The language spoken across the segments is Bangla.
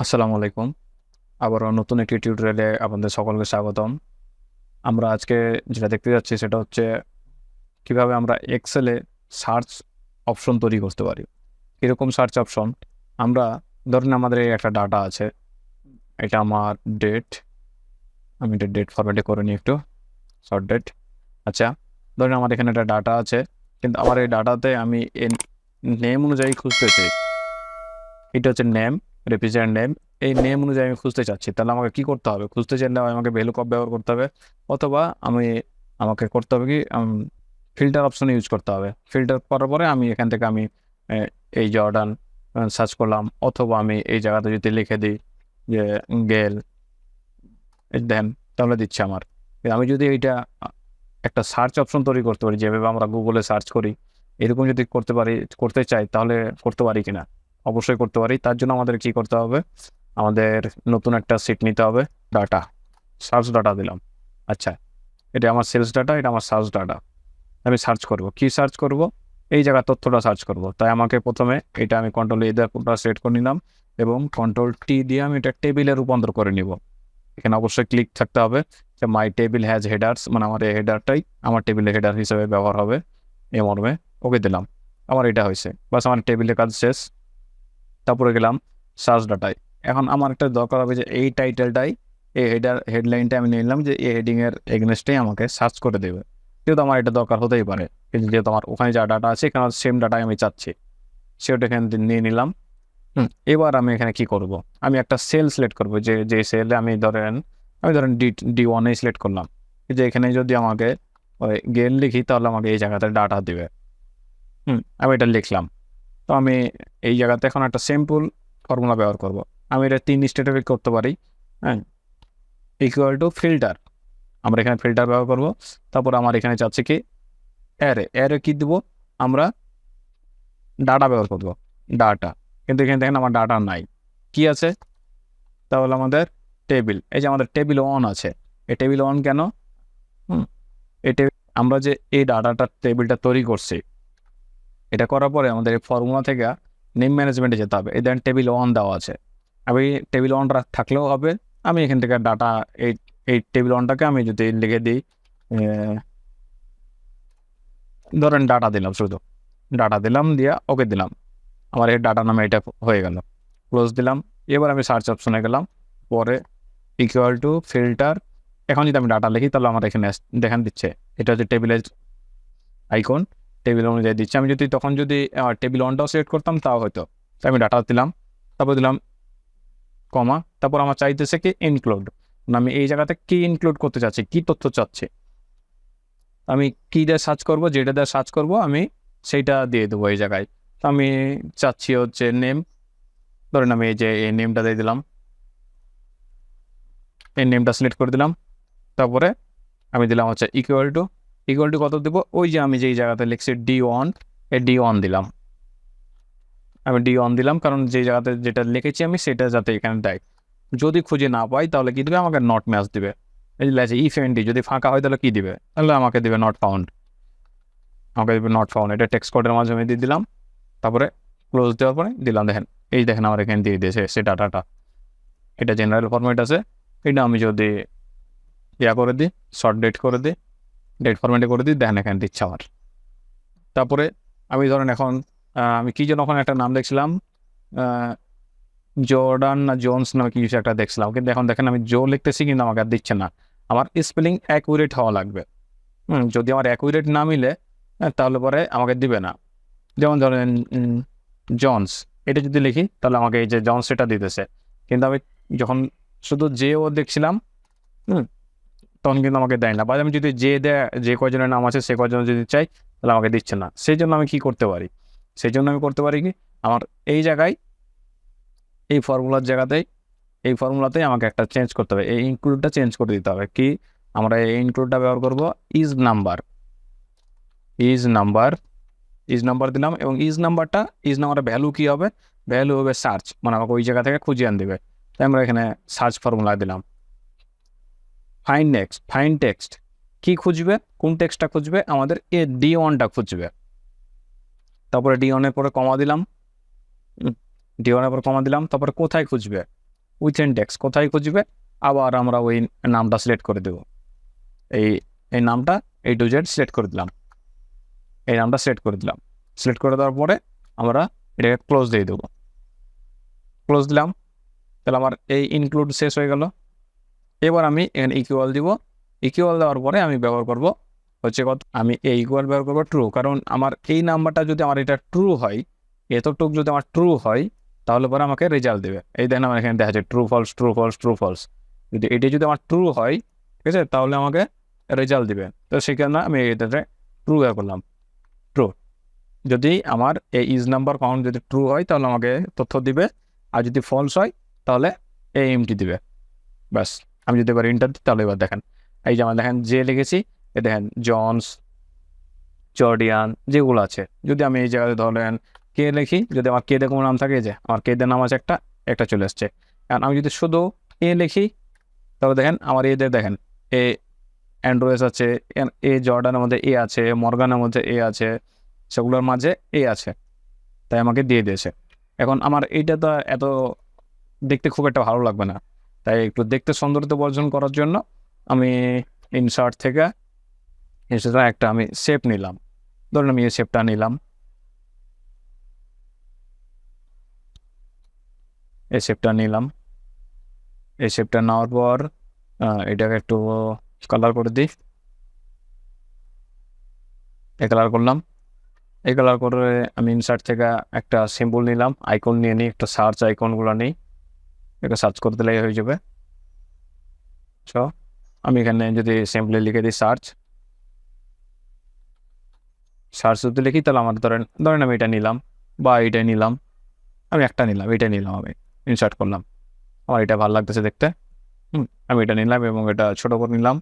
আসসালামু আলাইকুম। আবারও নতুন একটি টিউটোরিয়ালে আপনাদের সকলকে স্বাগতম। আমরা আজকে যেটা দেখতে যাচ্ছি সেটা হচ্ছে কিভাবে আমরা এক্সেলে সার্চ অপশন তৈরি করতে পারি। এরকম সার্চ অপশন আমরা ধরুন আমাদের এই একটা ডাটা আছে, এটা আমার ডেট, আমি এটা ডেট ফরম্যাটে করে নিই একটু, শর্ট ডেট। আচ্ছা, ধরুন আমার এখানে একটা ডাটা আছে, কিন্তু আমার এই ডাটাতে আমি নেম অনুযায়ী খুঁজতে চাই। এটা হচ্ছে নেম, রিপ্রেজেন্ট নেম। এই নেম অনুযায়ী আমি খুঁজতে চাচ্ছি, তাহলে আমাকে কি করতে হবে? খুঁজতে চাইলে আমাকে ভ্যালুকপ ব্যবহার করতে হবে, অথবা আমাকে করতে হবে কি ফিল্টার অপশন ইউজ করতে হবে। ফিল্টার করার পরে আমি এখান থেকে এই জর্ডান সার্চ করলাম, অথবা আমি এই জায়গাতে যদি লিখে দিই যে গেল দেন, তাহলে দিচ্ছে আমার। আমি যদি এইটা একটা সার্চ অপশন তৈরি করতে পারি, যেভাবে আমরা গুগলে সার্চ করি, এরকম যদি করতে চাই তাহলে করতে পারি কিনা? অবশ্যই করতে পারি। তার জন্য আমাদের কি করতে হবে? আমাদের নতুন একটা সিট নিতে হবে, ডাটা, সার্চ ডাটা দিলাম। আচ্ছা, এটা আমার সেলস ডাটা, এটা আমার সার্চ ডাটা। আমি সার্চ করব, কি সার্চ করব? এই জায়গার তথ্যটা সার্চ করব। তাই আমাকে প্রথমে এটা আমি কন্ট্রোল এ দিয়ে সিলেক্ট করে নিলাম, এবং কন্ট্রোল টি দিয়ে আমি এটা টেবিলে রূপান্তর করে নিব। এখানে অবশ্যই ক্লিক থাকতে হবে যে মাই টেবিল হ্যাজ হেডার্স, মানে আমার এই হেডারটাই আমার টেবিলের হেডার হিসেবে ব্যবহার হবে, এই মর্মে। ওকে দিলাম, আমার এটা হয়েছে, বাস আমার টেবিলের কাজ শেষ। তারপরে গেলাম সার্চ ডাটায়। এখন আমার একটা দরকার হবে যে এই টাইটেলটাই, এই হেডলাইনটা আমি নিলাম যে এই হেডিংয়ের এগেনস্টেই আমাকে সার্চ করে দেবে। যেহেতু আমার এটা দরকার হতেই পারে, কিন্তু যেহেতু আমার ওখানে যা ডাটা আছে এখানে সেম ডাটাই আমি চাচ্ছি, সেটা এখানে নিয়ে নিলাম। এবার আমি এখানে কি করব? আমি একটা সেল সিলেক্ট করবো, যে সেলে আমি ধরেন ডি 1 সিলেক্ট করলাম। যে এখানে যদি আমাকে ওই গেল লিখি তাহলে আমাকে এই জায়গাতে ডাটা দিবে। আমি এটা লিখলাম। তো আমি এই জায়গাতে এখন একটা সিম্পল ফর্মুলা ব্যবহার করব। আমি এটা 3 স্টেপে করতে পারি। হ্যাঁ, ইকুয়াল টু ফিল্টার, আমরা এখানে ফিল্টার ব্যবহার করব। তারপর আমার এখানে চাচ্ছে কি অ্যারে কি দিব? আমরা ডাটা ব্যবহার করব, ডাটা। কিন্তু এখানে দেখেন আমার ডাটা নাই, কি আছে? তাহলে আমাদের টেবিল, এই যে আমাদের টেবিল 1 আছে। এই টেবিল 1 কেন? এটা আমরা যে এই ডাটাটা টেবিলটা তৈরি করছি, এটা করার পরে আমাদের এই ফর্মুলা থেকে নেম ম্যানেজমেন্টে যেতে হবে। এই দেন টেবিল 1 দেওয়া আছে, আমি টেবিল 1 থাকলেও হবে। আমি এখান থেকে ডাটা, এই এই টেবিল 1টাকে আমি যদি লিখে দিই, ধরেন ডাটা দিলাম, শুধু ডাটা দিলাম, দিয়া ওকে দিলাম, আমার এই ডাটা নামে এটা হয়ে গেল। ক্লোজ দিলাম। এবার আমি সার্চ অপশনে গেলাম, পরে ইকুয়াল টু ফিল্টার। এখন যদি আমি ডাটা লিখি তাহলে আমার এখানে দেখান দিচ্ছে, এটা হচ্ছে টেবিলের আইকন, টেবিল অনুযায়ী দিচ্ছে। আমি যদি টেবিল 1টাও সিলেক্ট করতাম তাও হয়তো। তাই আমি ডাটা দিলাম, তারপর দিলাম কমা, তারপর আমার চাইতেছে কি ইনক্লুড, আমি এই জায়গাতে কি ইনক্লুড করতে চাচ্ছি, কি তথ্য চাচ্ছি। আমি কি দিয়ে সার্চ করব, যেটা দিয়ে সার্চ করব আমি সেইটা দিয়ে দেবো এই জায়গায়। তো আমি চাচ্ছি হচ্ছে নেম, ধরেন আমি এই নেমটা দিয়ে দিলাম, এই নেমটা সিলেক্ট করে দিলাম। তারপরে আমি দিলাম হচ্ছে ইকুয়াল টু কত দেবো? ওই যে আমি যেই জায়গাতে লিখছি D1, এই D1 দিলাম। আমি D1 দিলাম, কারণ যে জায়গাতে যেটা লিখেছি আমি সেটা যাতে এখানে দেয়। যদি খুঁজে না পাই তাহলে কি দিবে? আমাকে নট ম্যাচ দিবে। এই যে লেখছে ইফ এন্ড, যদি ফাঁকা হয় তাহলে কি দিবে? তাহলে আমাকে দিবে নট ফাউন্ড, আমাকে দিবে নট ফাউন্ড। এটা টেক্সট কোডের মাধ্যমে দিয়ে দিলাম। তারপরে ক্লোজ দেওয়ার পরে দিলাম, দেখেন আমার এখানে দিয়ে দিয়েছে সে ডাটাটা। এটা জেনারেল ফরম্যাট আছে। এটা আমি যদি করে দিই, শর্ট ডেট করে দিই, ডেট ফরম্যাটে করে দিই, দেখেন এখানে দিচ্ছে আমার। তারপরে আমি ধরেন এখন আমি কি যেন ওখানে একটা নাম দেখছিলাম, জর্ডান না জোনস নামে কি কিছু একটা দেখছিলাম, কিন্তু এখন দেখেন আমি জো লিখতেছি কিন্তু আমাকে আর দিচ্ছে না। আমার স্পেলিং অ্যাকুরেট হওয়া লাগবে। যদি আমার অ্যাকুরেট না মিলে তাহলে পরে আমাকে দিবে না। যেমন ধরেন জনস, এটা যদি লিখি তাহলে আমাকে এই যে জনস এটা দিতেছে, কিন্তু আমি যখন শুধু জে ও দেখছিলাম তখন কিন্তু আমাকে দেয় না। বা আমি যদি যে কয়জনের নাম আছে সে কয়জন যদি চাই তাহলে আমাকে দিচ্ছে না। সেই জন্য আমি কি করতে পারি? সেই জন্য আমি করতে পারি কি, আমার এই জায়গায় এই ফর্মুলাতেই আমাকে একটা চেঞ্জ করতে হবে, এই ইনক্লুডটা চেঞ্জ করে দিতে হবে। কি, আমরা এই ইনক্লুডটা ব্যবহার করব ইজ নাম্বার দিলাম, এবং ইজ নাম্বারের ভ্যালু কি হবে? ভ্যালু হবে সার্চ, মানে আমাকে ওই জায়গা থেকে খুঁজে আন দেবে। তাই আমরা এখানে সার্চ ফর্মুলা দিলাম। ফাইন টেক্সট কি খুঁজবে? কোন টেক্সটটা খুঁজবে? আমাদের D1টা খুঁজবে। তারপরে D1 এর পরে কমা দিলাম, তারপরে কোথায় খুঁজবে? উইথ ইনডেক্স কোথায় খুঁজবে, আবার আমরা ওই নামটা সিলেক্ট করে দেব। এই নামটা A to Z সিলেক্ট করে দিলাম, এই নামটা সিলেক্ট করে দিলাম। সিলেক্ট করে দেওয়ার পরে আমরা এটাকে ক্লোজ দিয়ে দেবো। ক্লোজ দিলাম, তাহলে আমার এই ইনক্লুড শেষ হয়ে গেল। এবার আমি এখানে ইকুয়াল দিব। ইকুয়াল দেওয়ার পরে আমি ব্যবহার করব হচ্ছে কত, আমি এই ইকুয়াল ব্যবহার করবো ট্রু, কারণ আমার এই নাম্বারটা যদি আমার এটা ট্রু হয়, এতটুকু যদি আমার ট্রু হয়, তাহলে পরে আমাকে রেজাল্ট দেবে। এই দেখেন আমার এখানে দেখা যাচ্ছে true false true false true false. যদি এটি যদি আমার ট্রু হয়, ঠিক আছে, তাহলে আমাকে রেজাল্ট দিবে। তো সেখানে আমি এটাতে ট্রু করলাম, ট্রু। যদি আমার এই ইজ নাম্বার কাউন্ট যদি ট্রু হয়, তাহলে আমাকে তথ্য দিবে, আর যদি ফলস হয় তাহলে এই এমটি দিবে। ব্যাস, আমি যদি এবার ইন্টার দিই, তাহলে এবার দেখেন এই যে আমার দেখেন যে লিখেছি, এ দেখেন জনস, জর্ডিয়ান যেগুলো আছে, যদি আমি এই জায়গায় ধরেন কে লিখি, যদি আমার কে দিয়ে কোনো নাম থাকে, যে আমার কে দিয়ে নাম আছে একটা চলে আসছে। কারণ আমি যদি শুধু এ লিখি, তাহলে দেখেন আমার এদের দেখেন এ অ্যান্ড্রয়েস আছে, এ জর্ডানের মধ্যে এ আছে, মর্গানের মধ্যে এ আছে, সেগুলোর মাঝে এ আছে, তাই আমাকে দিয়ে দিয়েছে। এখন আমার এইটা তো এত দেখতে খুব একটা ভালো লাগবে না, তাই একটু দেখতে সৌন্দর্য বর্জন করার জন্য আমি ইনসার্ট থেকে একটা আমি শেপ নিলাম। ধরুন আমি এই শেপটা নিলাম, এই শেপটা নিলাম। এই শেপটা নেওয়ার পর এটাকে একটু কালার করে দিই। এই কালার করলাম। এই কালার করে আমি ইনসার্ট থেকে একটা সিম্বল নিলাম, আইকন নিয়ে নিই, একটা সার্চ আইকনগুলো নিই, এটা সার্চ করে দিলেই হয়ে যাবে। সো আমি এখানে যদি সিম্পলি লিখে দিই সার্চ, সার্চ যদি লিখি, তাহলে আমার ধরেন আমি এটা নিলাম বা এটা নিলাম, আমি একটা নিলাম, এটা নিলাম, আমি ইনসার্ট করলাম, আমার এটা ভালো লাগতেছে দেখতে, আমি এটা নিলাম এবং এটা ছোট করে নিলাম,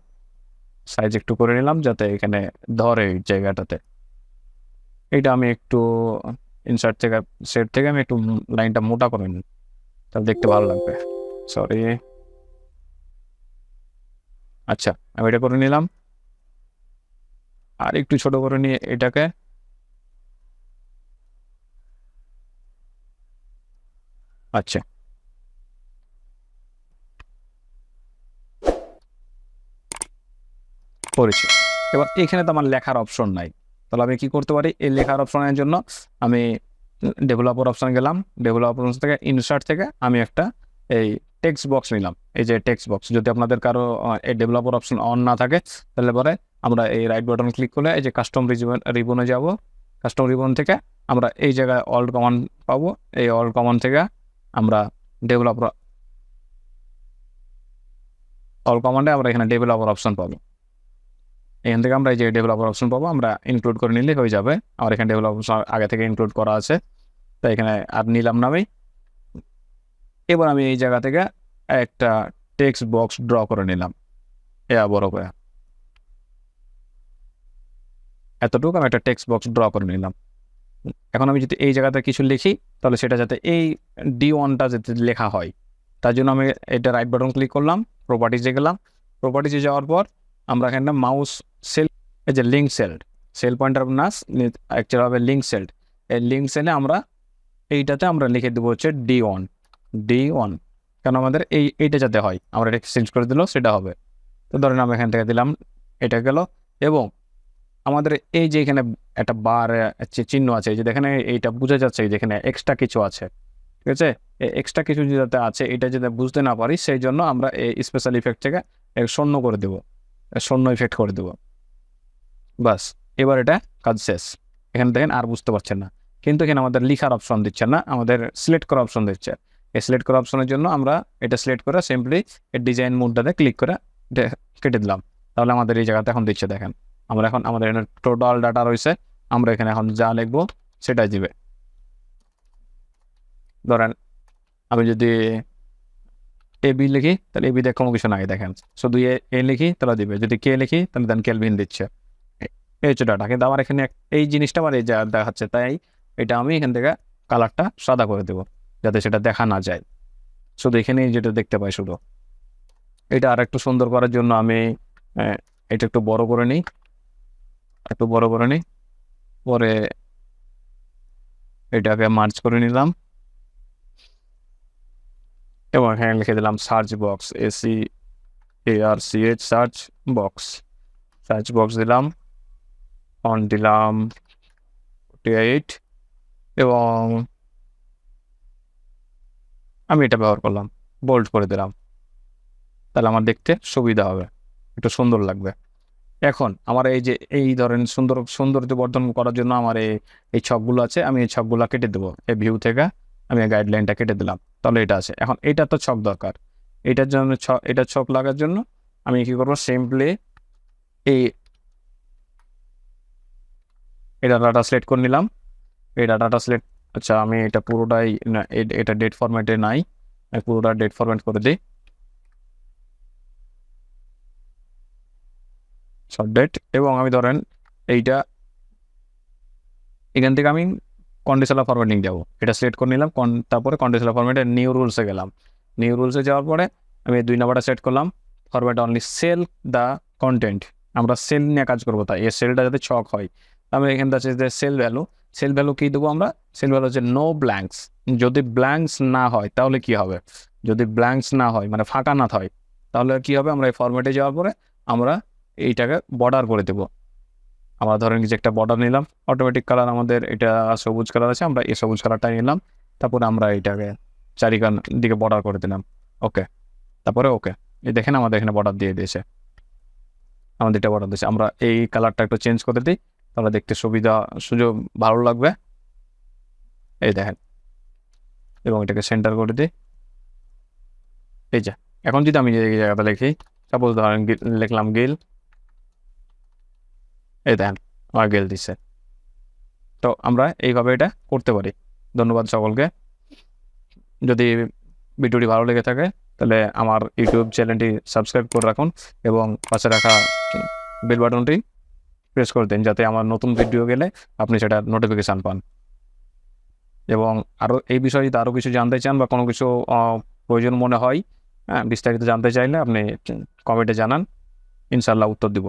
সাইজ একটু করে নিলাম যাতে এখানে ধরে এই জায়গাটাতে। এটা আমি একটু ইনসার্ট থেকে সেট থেকে আমি একটু লাইনটা মোটা করে নিই, তাহলে দেখতে ভালো লাগবে। সরি, আচ্ছা আমি এটা করে নিলাম, আর একটু ছোট করে নিয়ে এটাকে আচ্ছা করেছি। এবার এখানে তো আমার লেখার অপশন নাই, তাহলে আমি কি করতে পারি, এই লেখার অপশনের জন্য আমি ডেভেলপার অপশনে গেলাম, ডেভেলপার অপশন থেকে ইনসার্ট থেকে আমি একটা এই টেক্সট বক্স নিলাম। এই যে টেক্সট বক্স, যদি আপনাদের কারো এই ডেভেলপার অপশন অন না থাকে, তাহলে পরে আমরা এই রাইট বাটন ক্লিক করলে এই যে কাস্টম রিবনে যাব, কাস্টম রিবন থেকে আমরা এই জায়গায় অল কমান্ড পাবো, এই অল কমান্ড থেকে আমরা ডেভেলপার অল কমান্ডে আমরা এখানে ডেভেলপার অপশন পাবো। এখান থেকে আমরা এই যে ডেভেলপার অপশন পাবো, আমরা ইনক্লুড করে নিলে হয়ে যাবে। আমার এখানে ডেভেলপার অপশন আগে থেকে ইনক্লুড করা আছে, তাই এখানে আর নিলাম না আমি। এবার আমি এই জায়গা থেকে একটা টেক্সট বক্স ড্র করে নিলাম, বড় করে এতটুকু আমি একটা টেক্সট বক্স ড্র করে নিলাম। এখন আমি যদি এই জায়গাতে কিছু লিখি, তাহলে সেটা যাতে এই D1টা যাতে লেখা হয়, তার জন্য আমি এটা রাইট বাটন ক্লিক করলাম, প্রপার্টিজে গেলাম। প্রপার্টিজে যাওয়ার পর আমরা এখানে মাউস সেল, এই যে লিঙ্ক সেল, সেল পয়েন্টার নাস অ্যাকচুয়ালি হবে লিঙ্ক সেল, এই লিঙ্ক সেলে আমরা এইটাতে আমরা লিখে দেবো হচ্ছে D1, কারণ আমাদের এইটা যাতে হয়, আমরা এটা চেঞ্জ করে দিলেও সেটা হবে। তো ধরেন আমি এখান থেকে দিলাম, এটা গেল। এবং আমাদের এই যে এখানে একটা বার চিহ্ন আছে, যে দেখেন এইটা বোঝা যাচ্ছে যেখানে এক্সট্রা কিছু আছে, ঠিক আছে, এক্সট্রা কিছু যাতে আছে এটা যাতে বুঝতে না পারি, সেই জন্য আমরা এই স্পেশাল ইফেক্ট থেকে শূন্য করে দেবো, শূন্য ইফেক্ট করে দেবো। বাস, এবার এটা কাজ শেষ। এখানে দেখেন আর বুঝতে পারছেন না, কিন্তু এখানে আমাদের লিখার অপশন দিচ্ছে না, আমাদের সিলেক্ট করা অপশন দিচ্ছে। এই সিলেক্ট করা অপশনের জন্য আমরা এটা সিলেক্ট করে সিম্পলি এই ডিজাইন মোডটাতে ক্লিক করে কেটে দিলাম, তাহলে আমাদের এই জায়গাতে এখন দিচ্ছে। দেখেন আমরা এখন আমাদের এখানে টোটাল ডাটা রয়েছে, আমরা এখানে এখন যা লিখবো সেটাই দিবে। ধরেন আমি যদি এবি লিখি, তাহলে এবি দেখে কোনো কিছু নাই, দেখেন শুধু এ লিখি তাহলে দিবে, যদি কে লিখি তাহলে দেন কেলভিন দিচ্ছে। এই হচ্ছে ডাটা, কিন্তু আমার এখানে এই জিনিসটা আমার এই যা দেখাচ্ছে, তাই এটা আমি এখান থেকে কালারটা সাদা করে দেবো যাতে সেটা দেখা না যায়, শুধু এখানেই যেটা দেখতে পাই শুধু। এটা আর একটু সুন্দর করার জন্য আমি এটা একটু বড় করে নিই, পরে এটাকে মার্জ করে নিলাম। এবং এখানে লিখে দিলাম search box, SEARCH search box দিলাম, অন দিলাম 48 এবং আমি এটা ব্যবহার করলাম, বোল্ড করে দিলাম, তাহলে আমার দেখতে সুবিধা হবে, একটু সুন্দর লাগবে। এখন আমার এই ধরেন সৌন্দর্য বর্ধন করার জন্য আমার এই ছকগুলো আছে, আমি এই ছকগুলো কেটে দেবো। এই ভিউ থেকে আমি গাইডলাইনটা কেটে দিলাম, তাহলে এটা আছে। এখন এটা তো ছক দরকার, এটার জন্য এটা ছক লাগার জন্য আমি কি করবো, সিম্পলি এটা ডাটা সিলেক্ট করে নিলাম। এই ডাটাটা সিলেক্ট, আচ্ছা আমি এটা পুরোটাই না, এটা ডেট ফরম্যাটে নাই, আমি পুরোটা ডেট ফরম্যাট করে দিই, শর্ট ডেট। এবং আমি ধরেন এইটা এখান থেকে আমি কন্ডিশনাল ফরম্যাটিং যাবো, এটা সিলেক্ট করে নিলাম, তারপরে কন্ডিশনাল ফরম্যাটে নিউ রুলসে গেলাম। নিউ রুলসে যাওয়ার পরে আমি 2 নাম্বারটা সেট করলাম, format only cell the content. আমরা সেল নিয়ে কাজ করবো, তাই এই সেলটা যাতে ছক হয়। আমি এখানে আছে যে সেল ভ্যালু কী দেবো আমরা, সেল ভ্যালু হচ্ছে নো ব্ল্যাঙ্কস। যদি ব্ল্যাঙ্কস না হয় তাহলে কি হবে, যদি ব্ল্যাঙ্কস না হয় মানে ফাঁকা না হয়, তাহলে কি হবে, আমরা এই ফরম্যাটে যাওয়ার পরে আমরা এইটাকে বর্ডার করে দেবো। আমরা ধরেন যে একটা বর্ডার নিলাম, অটোমেটিক কালার আমাদের এটা সবুজ কালার আছে, আমরা এই সবুজ কালারটা নিলাম, তারপরে আমরা এইটাকে চারিখান দিকে বর্ডার করে দিলাম। ওকে, তারপরে ওকে, এই দেখেন আমাদের এখানে বর্ডার দিয়ে দিয়েছে, আমাদের এটা বর্ডার দিয়েছে। আমরা এই কালারটা একটু চেঞ্জ করে দিই, তাহলে দেখতে সুযোগ ভালো লাগবে, এই দেখেন। এবং এটাকে সেন্টার করে দিই, এই যে। এখন যদি আমি এই জায়গাটা লিখি, সাপোজ ধরেন লিখলাম গিল, এই দেখেন আমার গেল দিচ্ছে। তো আমরা এইভাবে এটা করতে পারি। ধন্যবাদ সকলকে। যদি ভিডিওটি ভালো লেগে থাকে তাহলে আমার ইউটিউব চ্যানেলটি সাবস্ক্রাইব করে রাখুন এবং পাশে রাখা বেল বাটনটি প্রেস করে দিন, যাতে আমার নতুন ভিডিও গেলে আপনি সেটা নোটিফিকেশান পান। এবং আরও এই বিষয়ে যদি আরও কিছু জানতে চান বা কোনো কিছু প্রয়োজন মনে হয়, বিস্তারিত জানতে চাইলে আপনি কমেন্টে জানান, ইনশাল্লাহ উত্তর দিব।